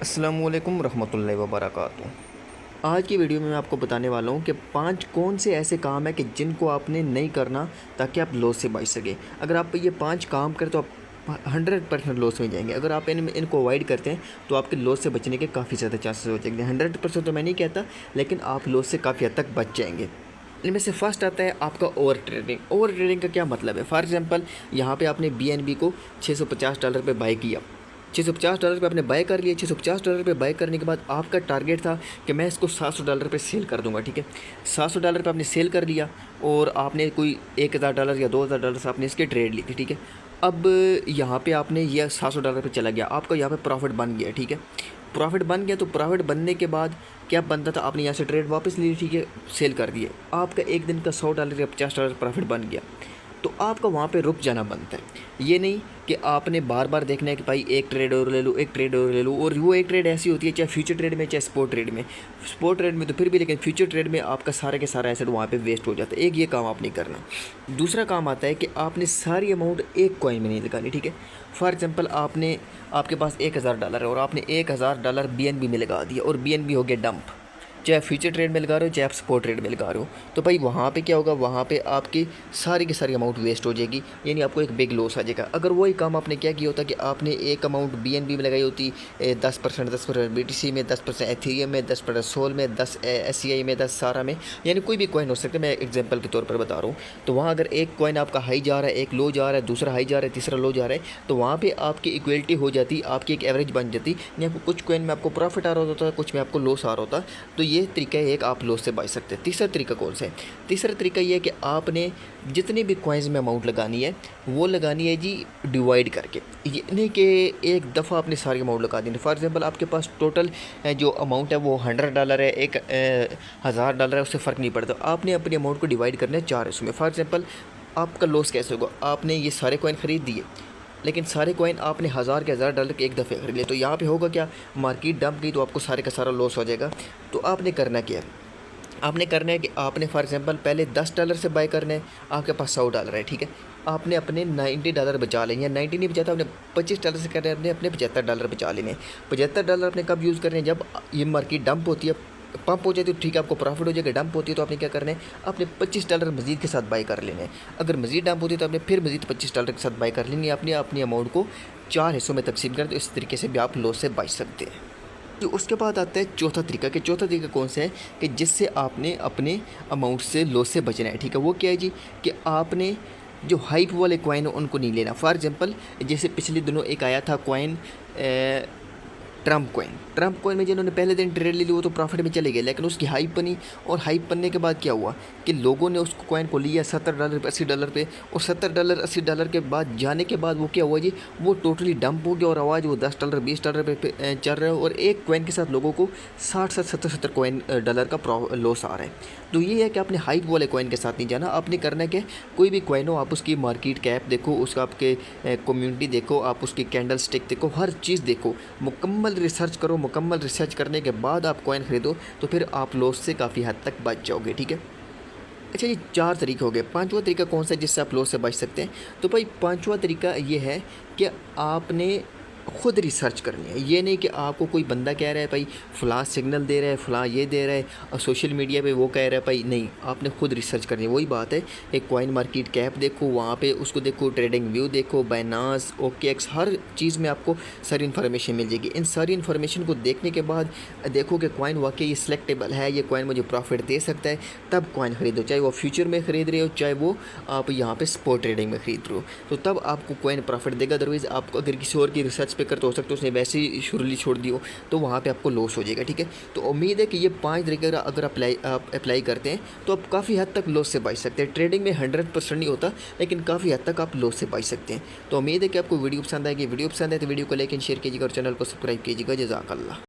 अस्सलामुअलैकुम रहमतुल्लाहि व बरकातुहू। आज की वीडियो में मैं आपको बताने वाला हूँ कि 5 कौन से ऐसे काम हैं कि जिनको आपने नहीं करना ताकि आप लॉस से बच सकें। अगर आप ये 5 काम करें तो आप 100% लॉस में जाएंगे। अगर आप इनको अवॉइड करते हैं तो आपके लॉस से बचने के काफ़ी ज़्यादा चांसेस हो जाएंगे। 100% तो मैं नहीं कहता, लेकिन आप लॉस से काफ़ी हद तक बच जाएंगे। इनमें से फर्स्ट आता है आपका ओवर ट्रेडिंग। ओवर ट्रेडिंग का क्या मतलब है? फॉर एग्जांपल यहाँ पे आपने BNB को $650 पे बाय किया। $650 पे आपने बाय कर लिया। $650 पे बाय करने के बाद आपका टारगेट था कि मैं इसको $700 पे सेल कर दूंगा। ठीक है, $700 पे आपने सेल कर लिया और आपने कोई $1000 या $2000 से आपने इसके ट्रेड ली थी। ठीक है, अब यहाँ पे आपने यह $700 पे चला गया, आपका यहाँ पे प्रॉफिट बन गया। ठीक है, प्रॉफिट बन गया तो प्रॉफिट बनने के बाद क्या बनता था, आपने यहाँ से ट्रेड वापस ली। ठीक है, सेल कर दिए, आपका एक दिन का $100 या $50 प्रॉफिट बन गया। तो आपका वहाँ पे रुक जाना बनता है। ये नहीं कि आपने बार बार देखना है कि भाई एक ट्रेड और ले लूँ, एक ट्रेड और ले लूँ। और वो एक ट्रेड ऐसी होती है, चाहे फ्यूचर ट्रेड में चाहे स्पॉट ट्रेड में। स्पॉट ट्रेड में तो फिर भी, लेकिन फ्यूचर ट्रेड में आपका सारा के सारा एसेट वहाँ पे वेस्ट हो जाता है। एक ये काम आप नहीं करना। दूसरा काम आता है कि आपने सारी अमाउंट एक कॉइन में नहीं लगानी। ठीक है, फॉर एग्जाम्पल आपके पास $1000 है और आपने $1000 BNB में लगा दिया और BNB हो गया डंप। चाहे फ्यूचर ट्रेड में लगा रहे हो चाहे आप स्पॉट ट्रेड में लगा रहे हो, तो भाई वहाँ पे क्या होगा, वहाँ पे आपकी सारी की सारी अमाउंट वेस्ट हो जाएगी, यानी आपको एक बिग लॉस आ जाएगा। अगर वही काम आपने क्या किया होता कि आपने एक अमाउंट BNB में लगाई होती 10% BTC में, 10% एथेरियम में, 10% सोल में, 10 SCI में, 10 सारा में, यानी कोई भी कॉइन हो सकता है। मैं एग्जाम्पल के तौर पर बता रहा हूँ। तो वहाँ अगर एक कॉइन आपका हाई जा रहा है, एक लो जा रहा है, दूसरा हाई जा रहा है, तीसरा लो जा रहा है, तो वहाँ पर आपकी इक्वलिटी हो जाती, आपकी एक एवरेज बन जाती। यानी कुछ कॉइन में आपको प्रॉफिट आ रहा होता है, कुछ में आपको लॉस आ रहा होता। तो ये तरीका है एक, आप लॉस से बच सकते हैं। तीसरा तरीका कौन सा है? तीसरा तरीका ये है कि आपने जितनी भी कॉइन्स में अमाउंट लगानी है वो लगानी है जी डिवाइड करके। ये नहीं कि एक दफ़ा आपने सारी अमाउंट लगा दी। फॉर एग्जांपल आपके पास टोटल जो अमाउंट है वो $100 है, एक $1000 है, उससे फ़र्क नहीं पड़ता। आपने अपनी अमाउंट को डिवाइड करना है 4 हिस्सों में। फॉर एग्जांपल आपका लॉस कैसे होगा? आपने ये सारे कॉइन ख़रीद दिए, लेकिन सारे कॉइन आपने $1000 के $1000 के एक दफ़े खरीद लिए, तो यहाँ पे होगा क्या, मार्केट डंप गई तो आपको सारे का सारा लॉस हो जाएगा। तो आपने करना क्या है? आपने करना है कि आपने फॉर एग्जांपल पहले $10 से बाय करना है, आपके पास $100 है। ठीक है, आपने अपने $90 बचा लेंगे, या 90 नहीं बचाता, आपने $25 से करना है, अपने $75 बचा लेने। $75 आपने कब यूज़ करने हैं? जब ये मार्केट डंप होती है, पंप हो जाती है तो ठीक है, आपको प्रॉफिट हो जाएगा। डंप होती है तो आपने क्या करना है, आपने $25 मज़ीद के साथ बाय कर लेने हैं। अगर मज़ीद डंप होती है तो आपने फिर मज़ीद $25 के साथ बाय कर लेंगे। आपने अपनी अमाउंट को 4 हिस्सों में तकसीम कर, तो इस तरीके से भी आप लॉस से बच सकते हैं। तो उसके बाद आता है चौथा तरीका। कि चौथा तरीका कौन सा है कि जिससे आपने अपने अमाउंट से लॉस से बचना है। ठीक है, वो क्या है जी, कि आपने जो हाइप वाले कॉइन उनको नहीं लेना। फॉर एग्जांपल जैसे पिछले दिनों एक आया था कॉइन ट्रम्प कॉइन में जिन्होंने पहले दिन ट्रेड ले ली वो तो प्रॉफिट में चले गए, लेकिन उसकी हाइप बनी और हाइप बनने के बाद क्या हुआ कि लोगों ने उस कॉइन को लिया $70 पे, $80 पे, और $70 $80 के बाद जाने के बाद वो क्या हुआ जी, वो टोटली डंप हो गया और आवाज़ वो $10 $20 पे चल रहा है, और एक कॉइन के साथ लोगों को 60 कॉइन डॉलर का लॉस आ रहा है। तो ये है कि आपने हाइप वाले कॉइन के साथ नहीं जाना। आपने करना है कि कोई भी कॉइन हो, आप उसकी मार्केट कैप देखो, उसका आपके कम्युनिटी देखो, आप उसकी कैंडल स्टिक देखो, हर चीज़ देखो, मुकम्मल रिसर्च करो। मुकम्मल रिसर्च करने के बाद आप कॉइन ख़रीदो, तो फिर आप लॉस से काफ़ी हद तक बच जाओगे। ठीक है, अच्छा ये 4 तरीके हो गए। पांचवा तरीका कौन सा है जिससे आप लॉस से बच सकते हैं? तो भाई पांचवा तरीका ये है कि आपने खुद रिसर्च करनी है। ये नहीं कि आपको कोई बंदा कह रहा है भाई फ़लाँ सिग्नल दे रहा है, फ़लाँ ये दे रहा है, और सोशल मीडिया पे वो कह रहा है भाई, नहीं, आपने खुद रिसर्च करनी है। वही बात है, एक कॉइन मार्केट कैप देखो, वहाँ पे उसको देखो, ट्रेडिंग व्यू देखो, बाइनांस, OKX, हर चीज़ में आपको सारी इन्फॉर्मेशन मिल जाएगी। इन सारी इन्फॉर्मेशन को देखने के बाद देखो कि कॉइन वाकई ये सिलेक्टेबल है, ये कॉइन मुझे प्रॉफिट दे सकता है, तब कॉइन ख़रीदो। चाहे वो फ्यूचर में ख़रीद रहे हो, चाहे वो आप यहाँ पर स्पॉट ट्रेडिंग में ख़रीद रहे हो, तो तब आपको कॉइन प्रॉफिट देगा। अदरवाइज़ आप अगर किसी और की रिसर्च पे करते हो सकते हो उसने वैसे ही शुरली छोड़ दी हो, तो वहाँ पे आपको लॉस हो जाएगा। ठीक है, तो उम्मीद है कि ये 5 तरीके अगर आप अप्लाई करते हैं तो आप काफ़ी हद तक लॉस से बच सकते हैं। ट्रेडिंग में 100% नहीं होता, लेकिन काफ़ी हद तक आप लॉस से बच सकते हैं। तो उम्मीद है कि आपको वीडियो पसंद आएगी। वीडियो पसंद है तो वीडियो को लाइक एंड शेयर कीजिएगा और चैनल को सब्सक्राइब कीजिएगा। जज़ाकल्लाह।